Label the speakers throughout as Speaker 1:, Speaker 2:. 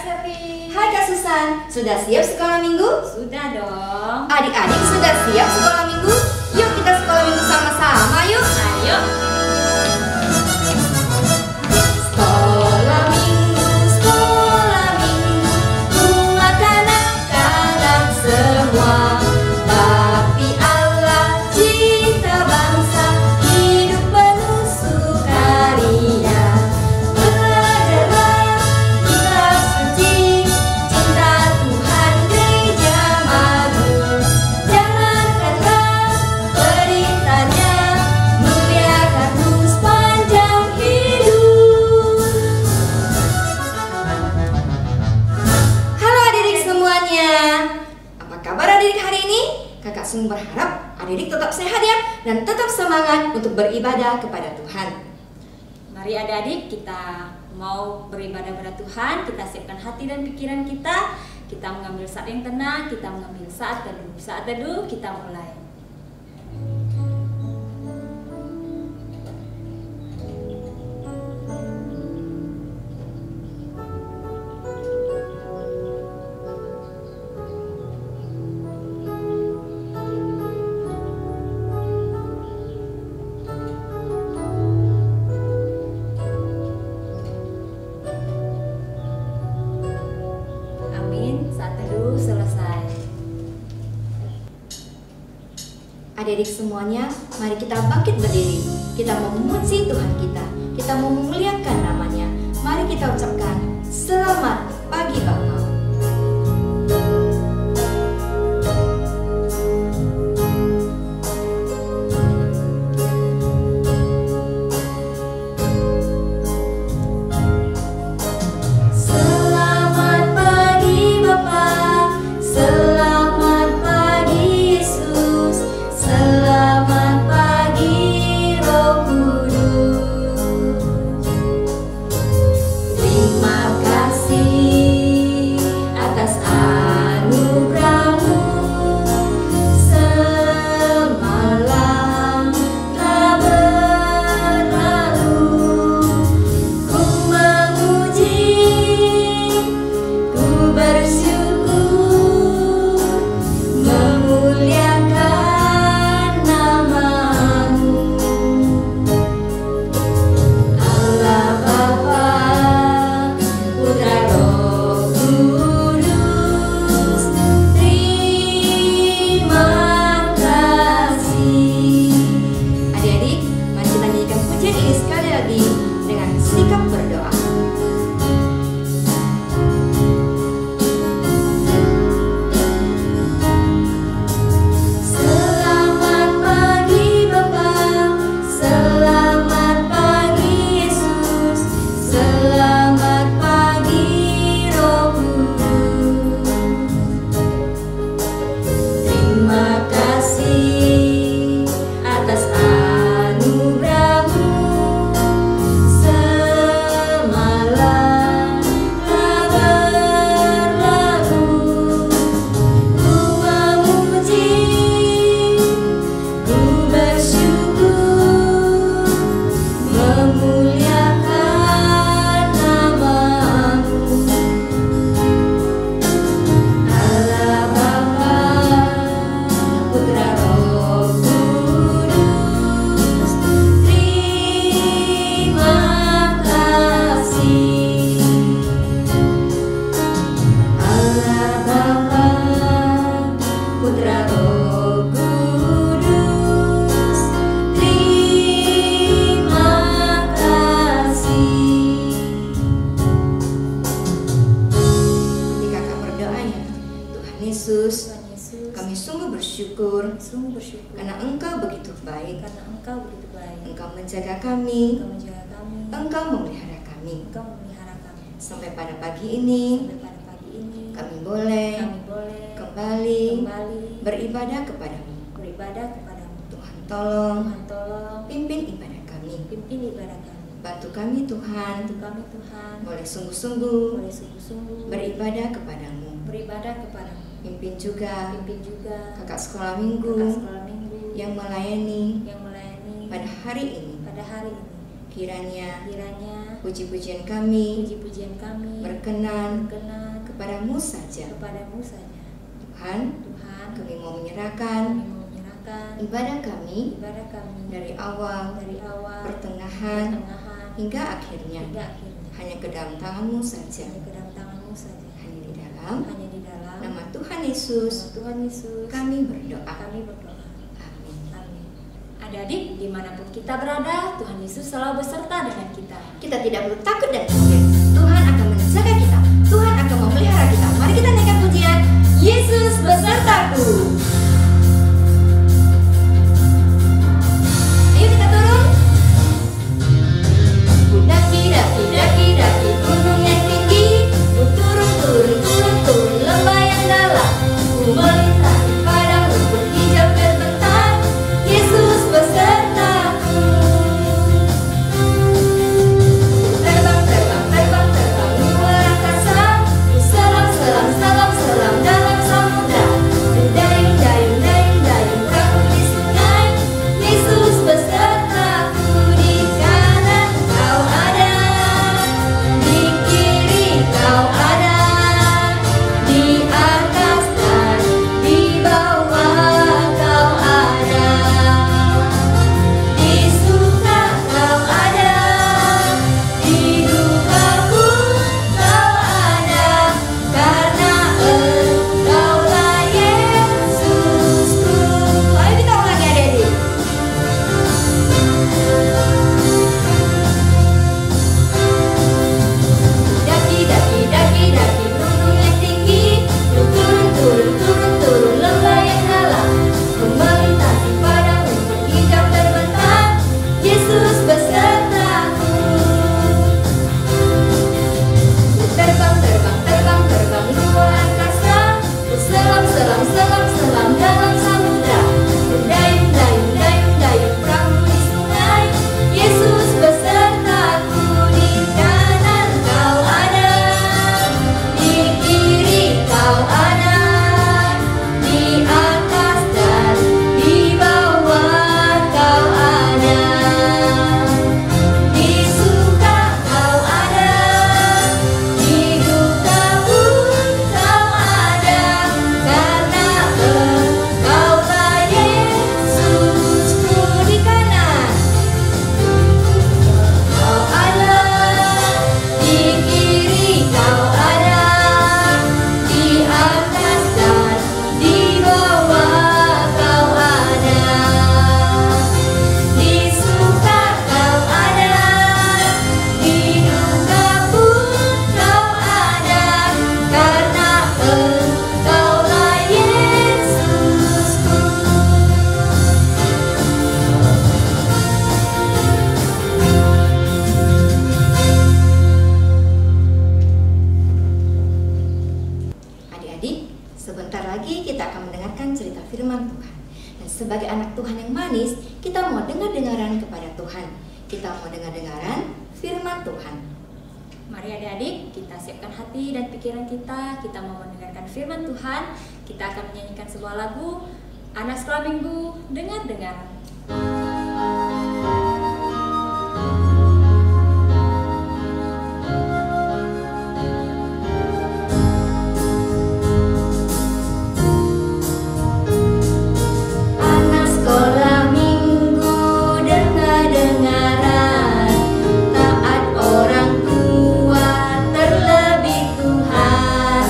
Speaker 1: Selvi.
Speaker 2: Hai Kak Susan, sudah siap sekolah minggu?
Speaker 1: Sudah dong.
Speaker 2: Adik-adik sudah siap sekolah minggu? Yuk kita sekolah minggu sama-sama yuk.
Speaker 1: Ayo.
Speaker 2: Sekolah minggu, buat anak-anak semua. Bakti Allah, cinta bangsa, hidup penuh sukaria. Belajarlah kitab suci, cinta Tuhan gereja malu. Jangankanlah beritanya, muliakan terus panjang hidup. Halo adik-adik semuanya, apa kabar adik-adik hari ini? Kakak sungguh berharap adik-adik tetap sehat ya, dan tetap semangat untuk beribadah kepada Tuhan.
Speaker 1: Mari adik-adik kita mau beribadah kepada Tuhan. Kita siapkan hati dan pikiran kita. Kita mengambil saat yang tenang. Kita mengambil saat teduh. Saat teduh kita mulai. Amin. Saat teduh selesai.
Speaker 2: Adik-adik semuanya, mari kita bangkit berdiri. Kita memuji Tuhan kita. Kita memuliakan namanya. Mari kita ucapkan selamat pagi Bapa. Selamat pagi Bapa, selamat pagi Yesus, selamat pagi Roh Kudus. Terima kasih atas anugerah-Mu, semalam telah berlalu. Ku memuji, ku bersyukur, memuliakan nama-Mu. Allah Bapa, Putra Roh Kudus, terima kasih. Adik-adik, mari kita nyanyikan pujian ini sekali lagi dengan sikap berdoa. Selamat pagi Bapa, selamat pagi Yesus, selamat pagi Roh Kudus. Terima kasih atas anugerah-Mu, semalam telah berlalu. Ku memuji, ku bersyukur, memuliakan nama-Mu. Allah Bapa, Putra Roh Kudus, terima kasih. Allah Bapa, Putra Roh Kudus, terima kasih. Nanti kakak berdoa ya. Tuhan Yesus,
Speaker 1: Tuhan Yesus,
Speaker 2: kami sungguh bersyukur
Speaker 1: sungguh bersyukur
Speaker 2: karena Engkau begitu baik.
Speaker 1: karena Engkau begitu baik.
Speaker 2: Engkau menjaga kami,
Speaker 1: Engkau menjaga kami.
Speaker 2: Engkau memelihara kami.
Speaker 1: Engkau memelihara kami.
Speaker 2: Sampai pada pagi ini,
Speaker 1: Sampai pada pagi ini
Speaker 2: kami boleh
Speaker 1: kami boleh
Speaker 2: kembali beribadah
Speaker 1: beribadah
Speaker 2: kepadamu.
Speaker 1: kepadamu.
Speaker 2: Tuhan tolong
Speaker 1: Tuhan tolong
Speaker 2: pimpin ibadah kami.
Speaker 1: pimpin ibadah kami.
Speaker 2: Bantu kami Tuhan,
Speaker 1: Bantu kami Tuhan,
Speaker 2: boleh sungguh-sungguh
Speaker 1: boleh sungguh-sungguh
Speaker 2: beribadah kepadamu.
Speaker 1: beribadah kepadamu.
Speaker 2: Pimpin juga
Speaker 1: Pimpin juga
Speaker 2: kakak sekolah minggu
Speaker 1: kakak sekolah minggu
Speaker 2: yang melayani
Speaker 1: yang melayani
Speaker 2: pada hari ini.
Speaker 1: pada hari ini.
Speaker 2: Kiranya puji-pujian
Speaker 1: puji-pujian kami
Speaker 2: berkenan
Speaker 1: berkenan
Speaker 2: kepadamu saja.
Speaker 1: kepadamu saja.
Speaker 2: Tuhan, kami mau menyerahkan ibadah kami dari awal, pertengahan, hingga akhirnya hanya ke dalam tangan-Mu saja. Hanya di dalam nama Tuhan Yesus kami berdoa. Amin.
Speaker 1: Adik-adik, dimanapun kita berada, Tuhan Yesus selalu beserta dengan kita.
Speaker 2: Kita tidak perlu takut dan khawatir. Tuhan akan menjaga kita. Tuhan akan memelihara kita. Mari kita naikkan pujian Yesus besertaku. Ayo kita turun. Ku daki gunung yang tinggi. Ku turun lembah yang dalam. Ku melintasi padang rumput hijau terbentang. Yesus besertaku. Terbang luar angkasa. Ku selam dalam samudra. Dayung perahu di sungai. Yesus besertaku. Di kanan kau ada, di kiri kau ada, di atas dan di bawah kau ada, di suka kau ada, di duka pun kau ada, karena Engkaulah Yesusku. Ayo kita ulangi adik-adik. Daki gunung yang tinggi. Ku turun lembah yang dalam. Ku melintasi padang rumput hijau terbentang. Yesus besertaku. Ku terbang luar angkasa. Ku selam dalam samudra. Dayung perahu di sungai. Yesus besertaku. Di kanan kau ada, di kiri kau ada, di atas dan di bawah kau ada, di suka kau ada, di duka pun kau ada, karena Engkaulah Yesusku. Di kanan kau ada, di kiri kau ada, di atas dan di bawah kau ada, di suka kau ada, di duka pun kau ada, karena Engkaulah Yesusku. Adik-adik, sebentar lagi kita akan mendengarkan cerita firman Tuhan. Dan sebagai anak Tuhan yang manis, kita mau dengar-dengaran kepada Tuhan. Kita mau dengar-dengaran firman Tuhan.
Speaker 1: Mari adik-adik, kita siapkan hati dan pikiran kita. Kita mau mendengarkan firman Tuhan. Kita akan menyanyikan sebuah lagu Anak Sekolah Minggu, dengar-dengar.
Speaker 2: Anak sekolah minggu, dengar-dengaran, taat orang tua, terlebih Tuhan.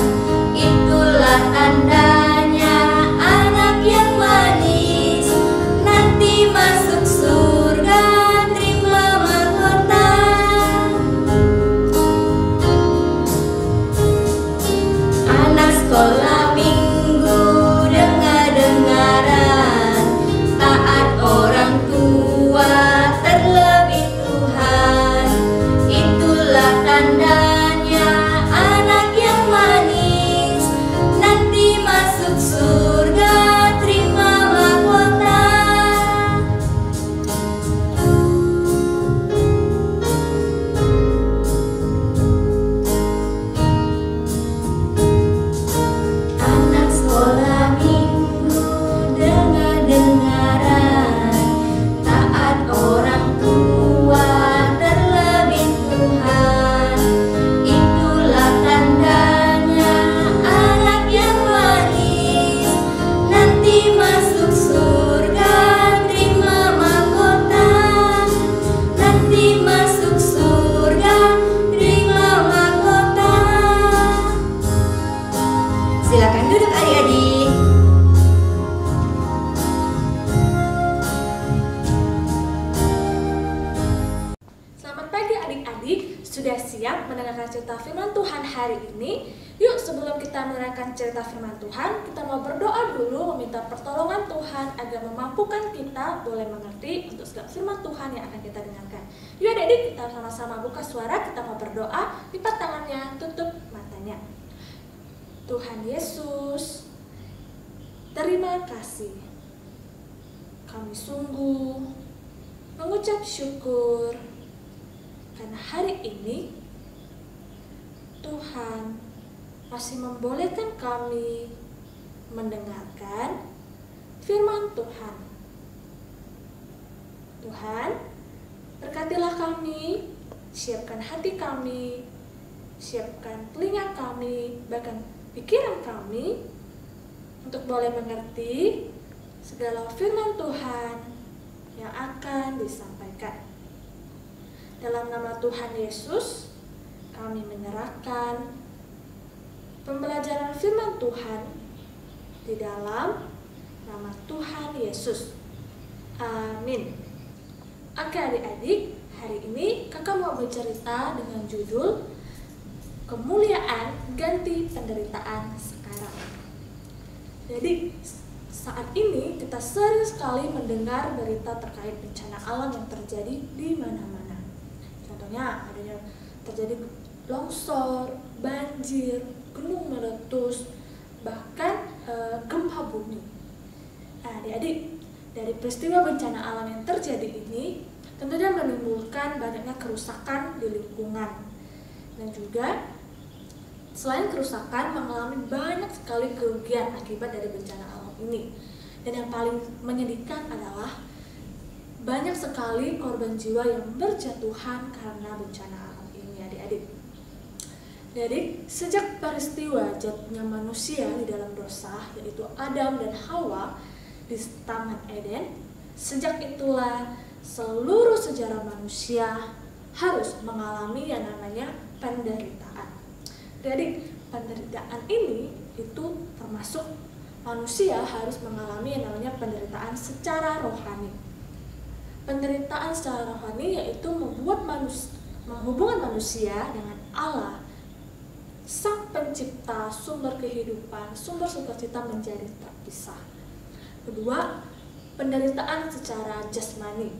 Speaker 2: Itulah tandanya anak yang manis, nanti masuk
Speaker 3: mendengarkan cerita firman Tuhan, kita mau berdoa dulu meminta pertolongan Tuhan agar memampukan kita boleh mengerti untuk segala firman Tuhan yang akan kita dengarkan. Yuk adik-adik, kita sama-sama buka suara, kita mau berdoa, lipat tangannya, tutup matanya. Tuhan Yesus, terima kasih. Kami sungguh mengucap syukur karena hari ini Tuhan masih membolehkan kami mendengarkan firman Tuhan. Tuhan, berkatilah kami, siapkan hati kami, siapkan telinga kami, bahkan pikiran kami untuk boleh mengerti segala firman Tuhan yang akan disampaikan. Dalam nama Tuhan Yesus, kami menyerahkan pembelajaran firman Tuhan di dalam nama Tuhan Yesus. Amin. Oke adik-adik, hari ini kakak mau bercerita dengan judul Kemuliaan Ganti Penderitaan Sekarang. Jadi saat ini kita sering sekali mendengar berita terkait bencana alam yang terjadi di mana-mana. Contohnya adanya terjadi longsor, banjir, gunung meletus, bahkan gempa bumi. Nah, adik-adik, dari peristiwa bencana alam yang terjadi ini tentunya menimbulkan banyaknya kerusakan di lingkungan, dan juga selain kerusakan mengalami banyak sekali kerugian akibat dari bencana alam ini. Dan yang paling menyedihkan adalah banyak sekali korban jiwa yang berjatuhan karena bencana alam ini, adik-adik. Jadi, sejak peristiwa jatuhnya manusia di dalam dosa, yaitu Adam dan Hawa di Taman Eden, sejak itulah seluruh sejarah manusia harus mengalami yang namanya penderitaan. Jadi, penderitaan ini itu termasuk manusia harus mengalami yang namanya penderitaan secara rohani. Penderitaan secara rohani yaitu menghubungkan manusia dengan Allah, Sang Pencipta, sumber kehidupan, sumber sukacita menjadi terpisah. Kedua, penderitaan secara jasmani,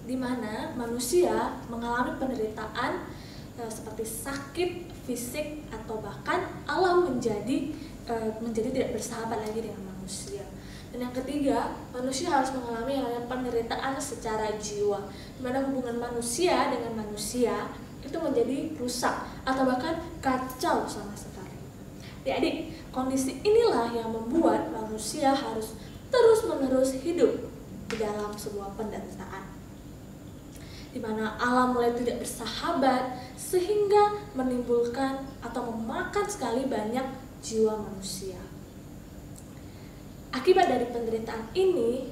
Speaker 3: di mana manusia mengalami penderitaan seperti sakit fisik atau bahkan Allah menjadi tidak bersahabat lagi dengan manusia. Dan yang ketiga, manusia harus mengalami yang namanya penderitaan secara jiwa, di mana hubungan manusia dengan manusia itu menjadi rusak atau bahkan kacau sama sekali. Adik-adik, kondisi inilah yang membuat manusia harus terus-menerus hidup di dalam sebuah penderitaan, di mana alam mulai tidak bersahabat sehingga menimbulkan atau memakan sekali banyak jiwa manusia. Akibat dari penderitaan ini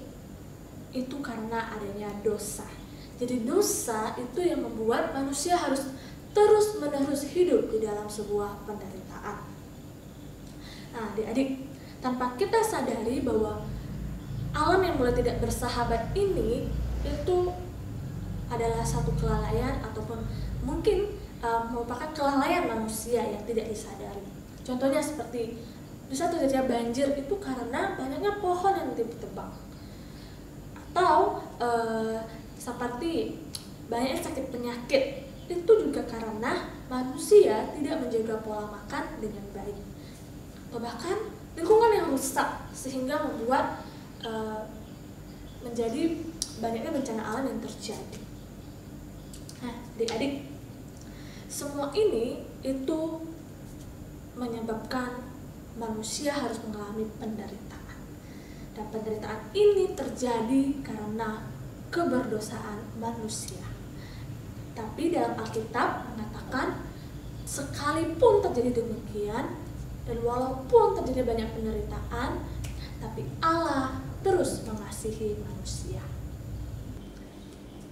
Speaker 3: itu karena adanya dosa. Jadi dosa itu yang membuat manusia harus terus-menerus hidup di dalam sebuah penderitaan. Nah, adik-adik, tanpa kita sadari bahwa alam yang mulai tidak bersahabat ini itu adalah satu kelalaian ataupun mungkin merupakan kelalaian manusia yang tidak disadari. Contohnya seperti bisa terjadi banjir itu karena banyaknya pohon yang ditebang, atau seperti banyak sakit penyakit itu juga karena manusia tidak menjaga pola makan dengan baik, atau bahkan lingkungan yang rusak sehingga membuat menjadi banyaknya bencana alam yang terjadi. Nah, adik-adik, semua ini itu menyebabkan manusia harus mengalami penderitaan. Dan penderitaan ini terjadi karena keberdosaan manusia. Tapi dalam Alkitab mengatakan sekalipun terjadi demikian dan walaupun terjadi banyak penderitaan, tapi Allah terus mengasihi manusia.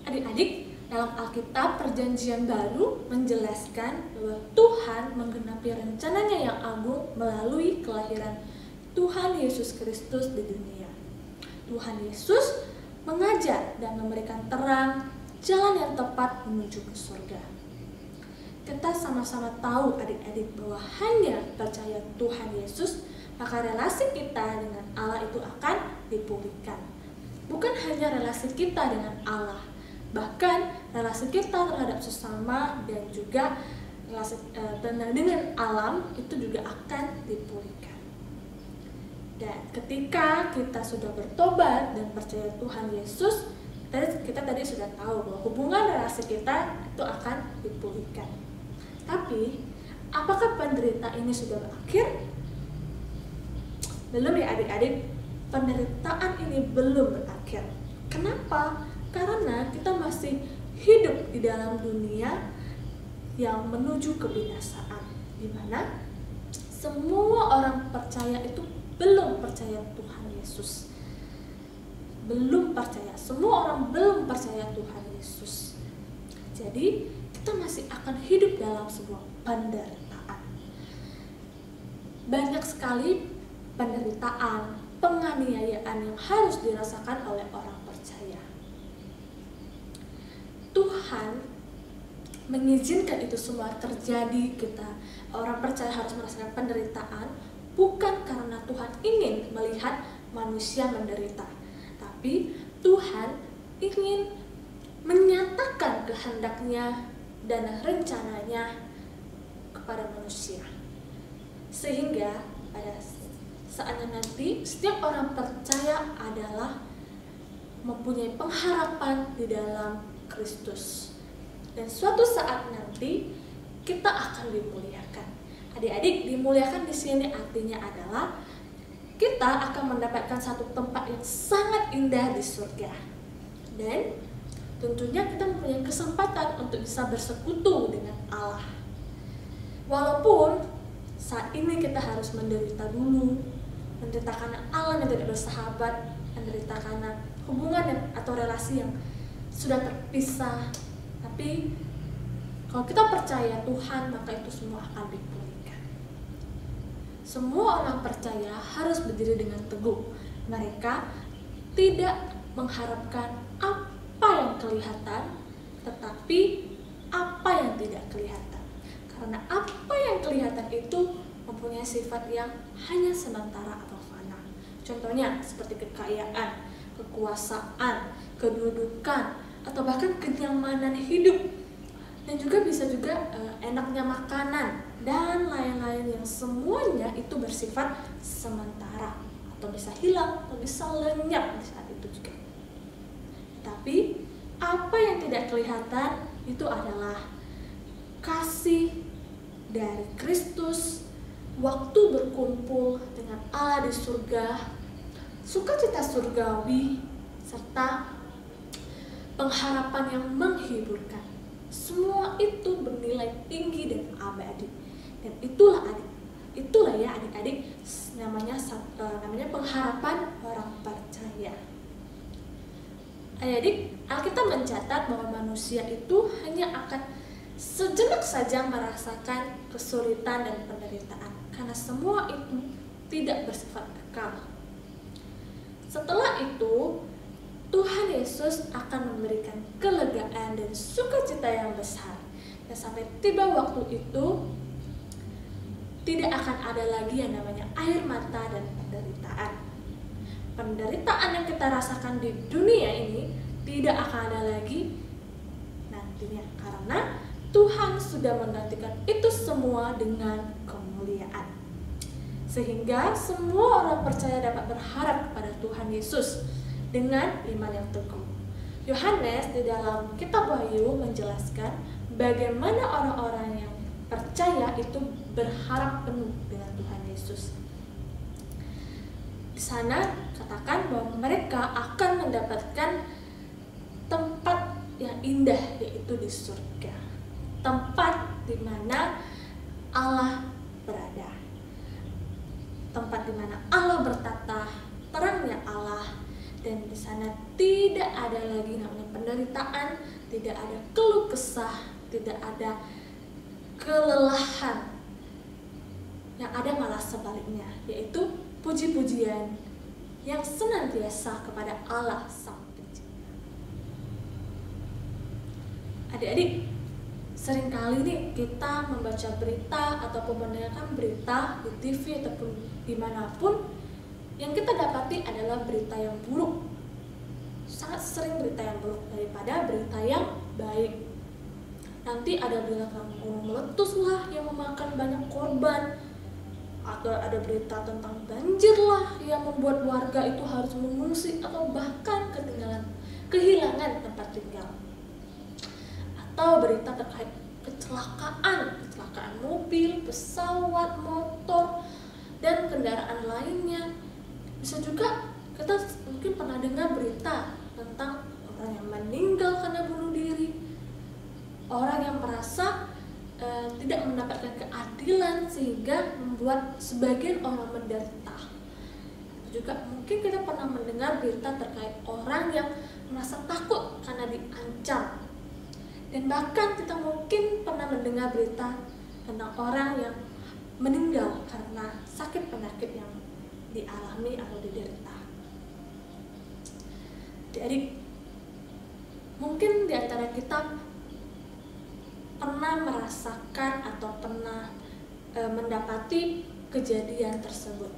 Speaker 3: Adik-adik, dalam Alkitab Perjanjian Baru menjelaskan bahwa Tuhan menggenapi rencananya yang agung melalui kelahiran Tuhan Yesus Kristus di dunia. Tuhan Yesus mengajar dan memberikan terang jalan yang tepat menuju ke surga. kita sama-sama tahu adik-adik bahwa hanya percaya Tuhan Yesus, maka relasi kita dengan Allah itu akan dipulihkan. Bukan hanya relasi kita dengan Allah, bahkan relasi kita terhadap sesama dan juga relasi dengan alam itu juga akan dipulihkan. Dan ketika kita sudah bertobat dan percaya Tuhan Yesus, kita tadi sudah tahu bahwa hubungan relasi kita itu akan dipulihkan. Tapi, apakah penderitaan ini sudah berakhir? Belum ya adik-adik, penderitaan ini belum berakhir. Kenapa? Karena kita masih hidup di dalam dunia yang menuju kebinasaan, di mana semua orang percaya itu belum percaya Tuhan Yesus. Belum percaya, semua orang belum percaya Tuhan Yesus. Jadi kita masih akan hidup dalam sebuah penderitaan. Banyak sekali penderitaan, penganiayaan yang harus dirasakan oleh orang percaya. Tuhan mengizinkan itu semua terjadi. Kita orang percaya harus merasakan penderitaan bukan karena Tuhan ingin melihat manusia menderita, tapi Tuhan ingin menyatakan kehendaknya dan rencananya kepada manusia. Sehingga pada saatnya nanti setiap orang percaya adalah mempunyai pengharapan di dalam Kristus. Dan suatu saat nanti kita akan dimuliakan. Adik-adik, dimuliakan di sini artinya adalah kita akan mendapatkan satu tempat yang sangat indah di surga. Dan tentunya kita mempunyai kesempatan untuk bisa bersekutu dengan Allah. Walaupun saat ini kita harus menderita dulu, menderita karena Allah yang tidak bersahabat, menderita karena hubungan atau relasi yang sudah terpisah. Tapi kalau kita percaya Tuhan, maka itu semua akan dipulihkan. Semua orang percaya harus berdiri dengan teguh. Mereka tidak mengharapkan apa yang kelihatan, tetapi apa yang tidak kelihatan. Karena apa yang kelihatan itu mempunyai sifat yang hanya sementara atau fana. Contohnya seperti kekayaan, kekuasaan, kedudukan, atau bahkan kenyamanan hidup. Dan juga bisa juga enaknya makanan dan lain-lain yang semuanya itu bersifat sementara, atau bisa hilang, atau bisa lenyap di saat itu juga. Tapi apa yang tidak kelihatan itu adalah kasih dari Kristus, waktu berkumpul dengan Allah di surga, sukacita surgawi, serta pengharapan yang menghiburkan. Semua itu bernilai tinggi dan abadi. Dan itulah ya adik-adik namanya pengharapan orang percaya. Adik, Alkitab mencatat bahwa manusia itu hanya akan sejenak saja merasakan kesulitan dan penderitaan, karena semua itu tidak bersifat kekal. Setelah itu, Tuhan Yesus akan memberikan kelegaan dan sukacita yang besar. Dan sampai tiba waktu itu, tidak akan ada lagi yang namanya air mata dan penderitaan. Penderitaan yang kita rasakan di dunia ini tidak akan ada lagi nantinya, karena Tuhan sudah menggantikan itu semua dengan kemuliaan. Sehingga semua orang percaya dapat berharap kepada Tuhan Yesus dengan iman yang teguh. Yohanes di dalam kitab Wahyu menjelaskan bagaimana orang-orang yang percaya itu berharap penuh dengan Tuhan Yesus. Di sana katakan bahwa mereka akan mendapatkan tempat yang indah, yaitu di surga. Tempat di mana Allah berada. Tempat di mana Allah bertata, terangnya Allah. Dan di sana tidak ada lagi namanya penderitaan, tidak ada keluh kesah, tidak ada kelelahan. Yang ada malah sebaliknya, yaitu puji-pujian yang senantiasa kepada Allah Sang Pencipta. Adik-adik, seringkali nih kita membaca berita ataupun mendengarkan berita di TV ataupun dimanapun, yang kita dapati adalah berita yang buruk. Sangat sering berita yang buruk daripada berita yang baik. Nanti ada berita tentang gunung meletus lah yang memakan banyak korban, atau ada berita tentang banjir lah yang membuat warga itu harus mengungsi atau bahkan kehilangan tempat tinggal. Atau berita terkait kecelakaan mobil, pesawat, motor, dan kendaraan lainnya. Bisa juga kita mungkin pernah dengar berita tentang orang yang meninggal karena bunuh diri, orang yang merasa tidak mendapatkan keadilan sehingga membuat sebagian orang menderita. Juga mungkin kita pernah mendengar berita terkait orang yang merasa takut karena diancam. Dan bahkan kita mungkin pernah mendengar berita tentang orang yang meninggal karena sakit penyakit yang dialami atau diderita. Jadi mungkin di antara kita pernah merasakan atau pernah mendapati kejadian tersebut.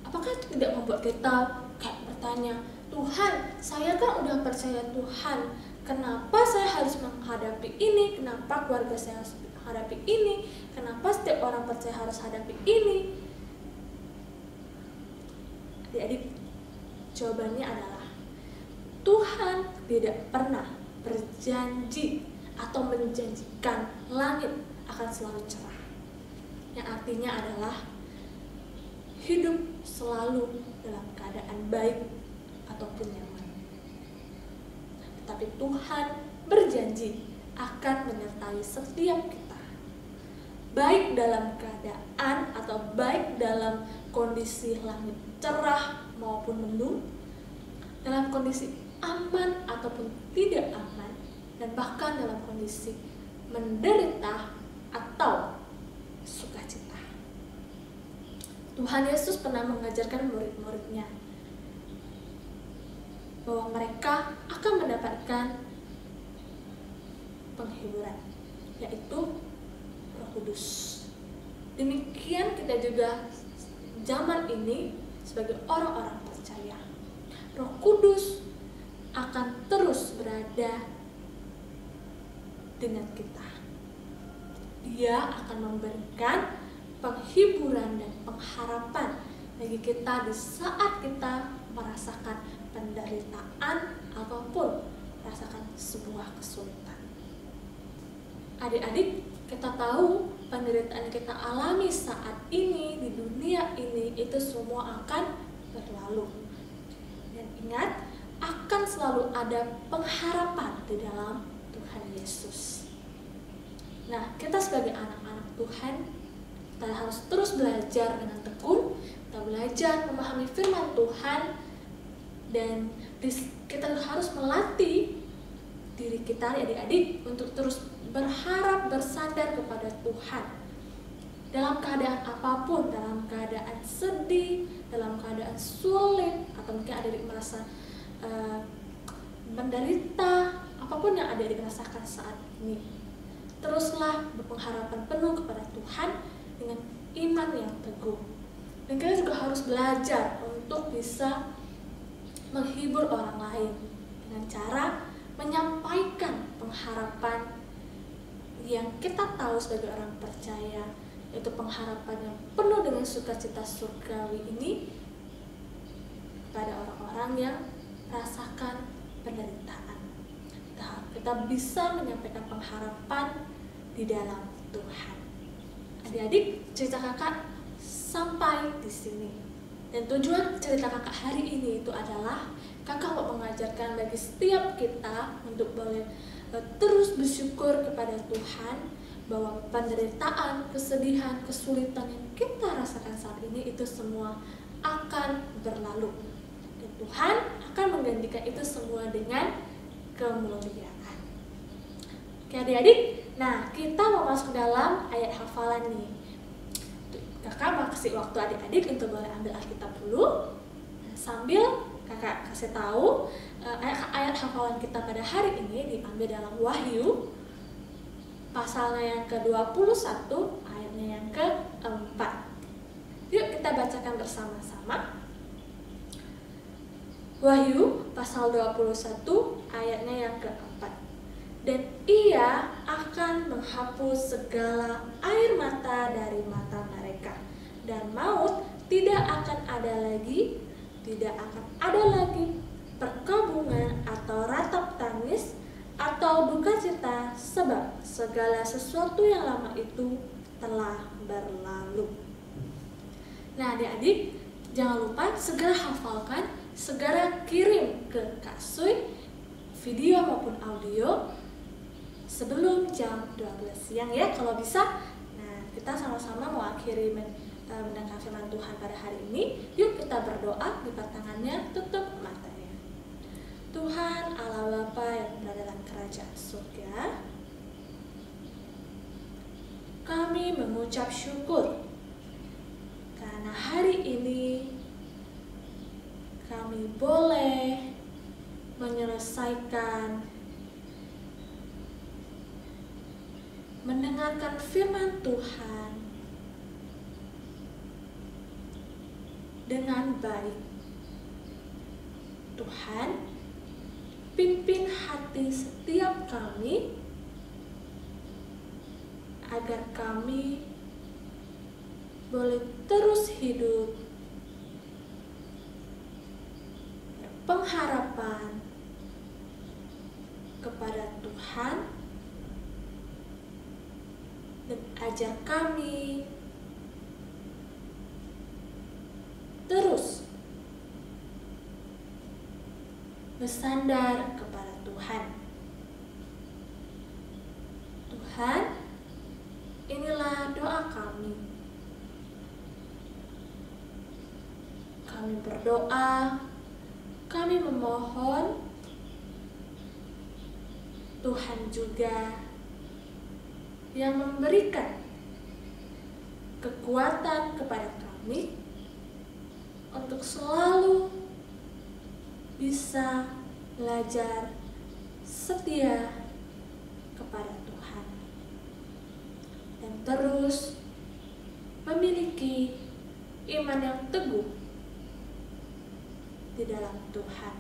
Speaker 3: Apakah itu tidak membuat kita kayak bertanya, Tuhan, saya kan udah percaya Tuhan, kenapa saya harus menghadapi ini? Kenapa keluarga saya harus menghadapi ini? Kenapa setiap orang percaya harus hadapi ini? Adik-adik, jawabannya adalah Tuhan tidak pernah berjanji atau menjanjikan langit akan selalu cerah. Yang artinya adalah hidup selalu dalam keadaan baik ataupun nyaman. Tetapi Tuhan berjanji akan menyertai setiap kita, baik dalam keadaan atau baik dalam kondisi langit cerah maupun mendung, dalam kondisi aman ataupun tidak aman, dan bahkan dalam kondisi menderita atau sukacita. Tuhan Yesus pernah mengajarkan murid-muridnya bahwa mereka akan mendapatkan penghiburan, yaitu Roh Kudus. Demikian kita juga zaman ini sebagai orang-orang percaya. Roh Kudus akan terus berada dengan kita. Dia akan memberikan penghiburan dan pengharapan bagi kita di saat kita merasakan penderitaan ataupun merasakan sebuah kesulitan. Adik-adik, kita tahu penderitaan yang kita alami saat ini di dunia ini itu semua akan berlalu. Dan ingat, akan selalu ada pengharapan di dalam Tuhan Yesus. Nah, kita sebagai anak-anak Tuhan, kita harus terus belajar dengan tekun, kita belajar memahami firman Tuhan, dan kita harus melatih diri kita, adik-adik, untuk terus berharap, bersandar kepada Tuhan. Dalam keadaan apapun, dalam keadaan sedih, dalam keadaan sulit, atau mungkin adik-adik merasa menderita, apapun yang adik-adik rasakan saat ini, teruslah berpengharapan penuh kepada Tuhan dengan iman yang teguh. Dan kita juga harus belajar untuk bisa menghibur orang lain dengan cara menyampaikan pengharapan yang kita tahu sebagai orang percaya, yaitu pengharapan yang penuh dengan sukacita surgawi ini kepada orang-orang yang merasakan penderitaan. Kita bisa menyampaikan pengharapan di dalam Tuhan. Adik-adik, cerita kakak sampai di sini. Dan tujuan cerita kakak hari ini itu adalah kakak mau mengajarkan bagi setiap kita untuk boleh terus bersyukur kepada Tuhan bahwa penderitaan, kesedihan, kesulitan yang kita rasakan saat ini itu semua akan berlalu. Dan Tuhan akan menggantikan itu semua dengan kemuliaan. Oke adik-adik, nah kita mau masuk dalam ayat hafalan nih. Kakak mau kasih waktu adik-adik untuk boleh ambil Alkitab dulu. Sambil kakak kasih tahu ayat hafalan kita pada hari ini diambil dalam Wahyu pasalnya yang ke-21 ayatnya yang ke-4. Yuk kita bacakan bersama-sama. Wahyu pasal 21 ayatnya yang ke-4. Dan ia akan menghapus segala air mata dari mata mereka, dan maut tidak akan ada lagi, tidak akan ada lagi perkabungan atau ratap tangis atau duka cita, sebab segala sesuatu yang lama itu telah berlalu. Nah adik-adik, jangan lupa segera hafalkan, segera kirim ke Kak Sui video maupun audio sebelum jam 12 siang ya kalau bisa. Nah kita sama-sama mau akhiri mendengar firman Tuhan pada hari ini. Yuk kita berdoa, lipat tangannya, tutup matanya. Tuhan Allah Bapa yang berada dalam kerajaan surga, kami mengucap syukur karena hari ini kami boleh menyelesaikan mendengarkan firman Tuhan dengan baik. Tuhan, pimpin hati setiap kami agar kami boleh terus hidup pengharapan kepada Tuhan, dan ajar kami terus bersandar kepada Tuhan. Tuhan, inilah doa kami. Kami berdoa, kami memohon Tuhan juga yang memberikan kekuatan kepada kami untuk selalu bisa belajar setia kepada Tuhan dan terus memiliki iman yang teguh di dalam Tuhan.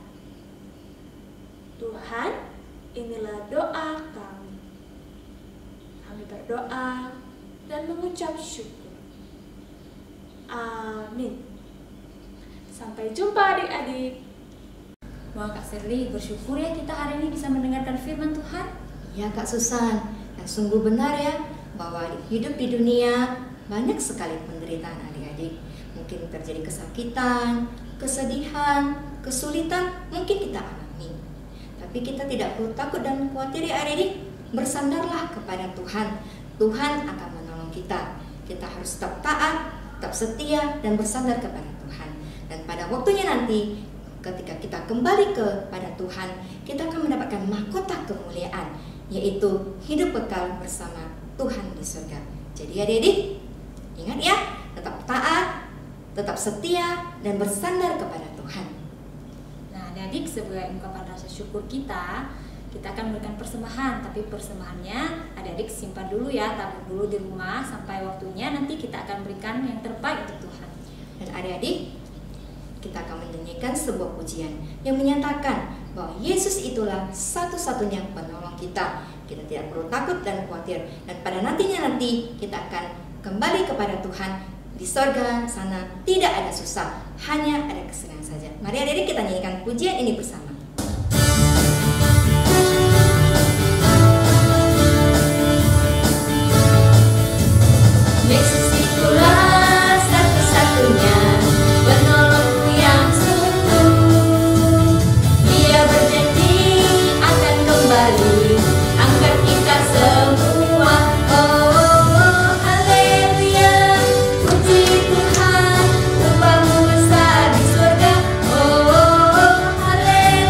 Speaker 3: Tuhan, inilah doa kami. Kami berdoa dan mengucap syukur. Amin. Sampai jumpa adik-adik.
Speaker 1: Wah Kak Serli, bersyukur ya kita hari ini bisa mendengarkan firman Tuhan.
Speaker 2: Ya Kak Susan, yang sungguh benar ya bahwa hidup di dunia banyak sekali penderitaan adik-adik. Mungkin terjadi kesakitan, kesedihan, kesulitan mungkin kita alami. Tapi kita tidak perlu takut dan khawatir ya adik-adik. Bersandarlah kepada Tuhan. Tuhan akan menolong kita. Kita harus tetap taat, tetap setia, dan bersandar kepada Tuhan. Dan pada waktunya nanti, ketika kita kembali kepada Tuhan, kita akan mendapatkan mahkota kemuliaan, yaitu hidup kekal bersama Tuhan di surga. Jadi adik-adik, ingat ya, tetap taat, tetap setia, dan bersandar kepada Tuhan.
Speaker 1: Nah adik-adik, sebagai ungkapan rasa syukur kita akan memberikan persembahan. Tapi persembahannya adik-adik simpan dulu ya, tabung dulu di rumah sampai waktunya nanti kita akan berikan yang terbaik untuk Tuhan.
Speaker 2: Dan adik-adik, kita akan menyanyikan sebuah pujian yang menyatakan bahwa Yesus itulah satu-satunya penolong kita. Kita tidak perlu takut dan khawatir. Dan pada nantinya kita akan kembali kepada Tuhan di sorga sana. Tidak ada susah, hanya ada kesenangan saja. Mari adik-adik kita nyanyikan pujian ini bersama. Yesus itulah satu-satunya penolongku yang sungguh. Dia berjanji akan kembali angkat kita semua. Oh, haleluya, puji Tuhan, upahmu besar di surga. Oh, haleluya.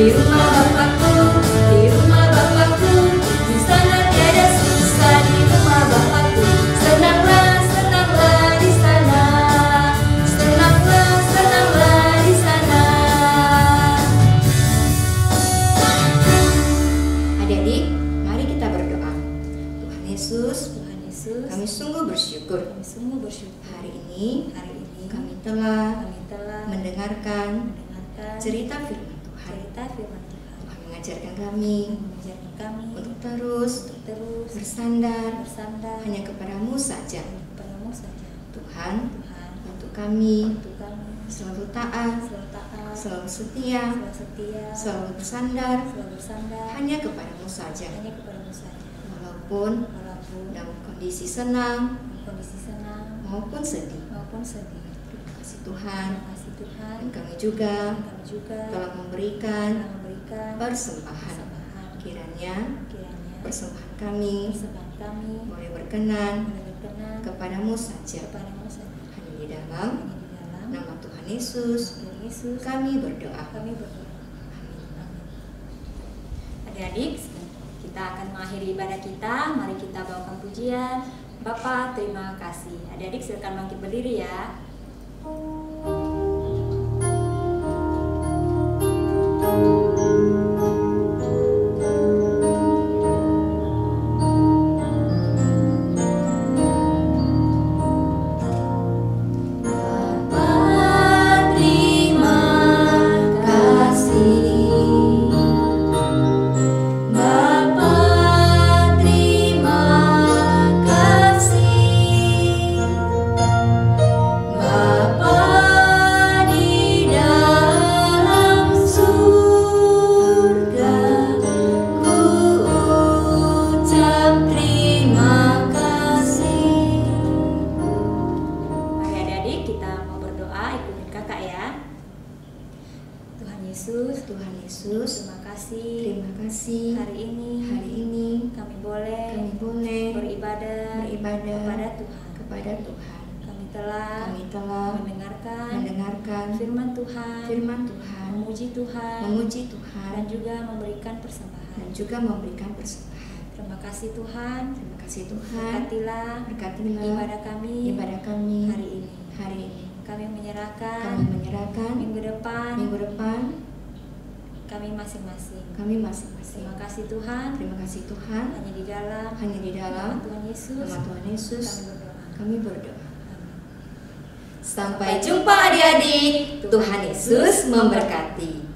Speaker 2: di rumah Bapakku, di rumah Bapakku, di sana tiada susah di rumah Bapakku. Senanglah, senanglah di sana, senanglah, senanglah di sana. Adik-adik, mari kita berdoa. Tuhan Yesus, kami sungguh bersyukur. Hari ini kami telah mendengarkan cerita firman Tuhan. Tuhan mengajarkan kami untuk terus bersandar hanya kepadamu saja. Tuhan, bantu kami selalu taat, selalu setia, selalu bersandar hanya kepadamu saja. Walaupun dalam kondisi senang maupun sedih. Terima kasih Tuhan. Dan kami juga telah memberikan persembahan. Kiranya persembahan kami boleh berkenan kepadamu saja. Hanya di dalam nama Tuhan Yesus kami berdoa. Amin.
Speaker 1: Adik-adik, kita akan mengakhiri ibadah kita. Mari kita bawakan pujian. Bapa, terima kasih. Adik-adik silakan bangkit berdiri ya. Tuhan Yesus, terima kasih hari ini kami boleh beribadah kepada Tuhan. Kami telah mendengarkan firman Tuhan, memuji Tuhan, dan juga memberikan persembahan. Terima kasih Tuhan. Berkatilah ibadah kami hari ini. Kami menyerahkan minggu depan kami masing-masing. Terima kasih Tuhan. Hanya di dalam Tuhan Yesus
Speaker 2: kami berdoa. Sampai jumpa adik-adik. Tuhan Yesus memberkati.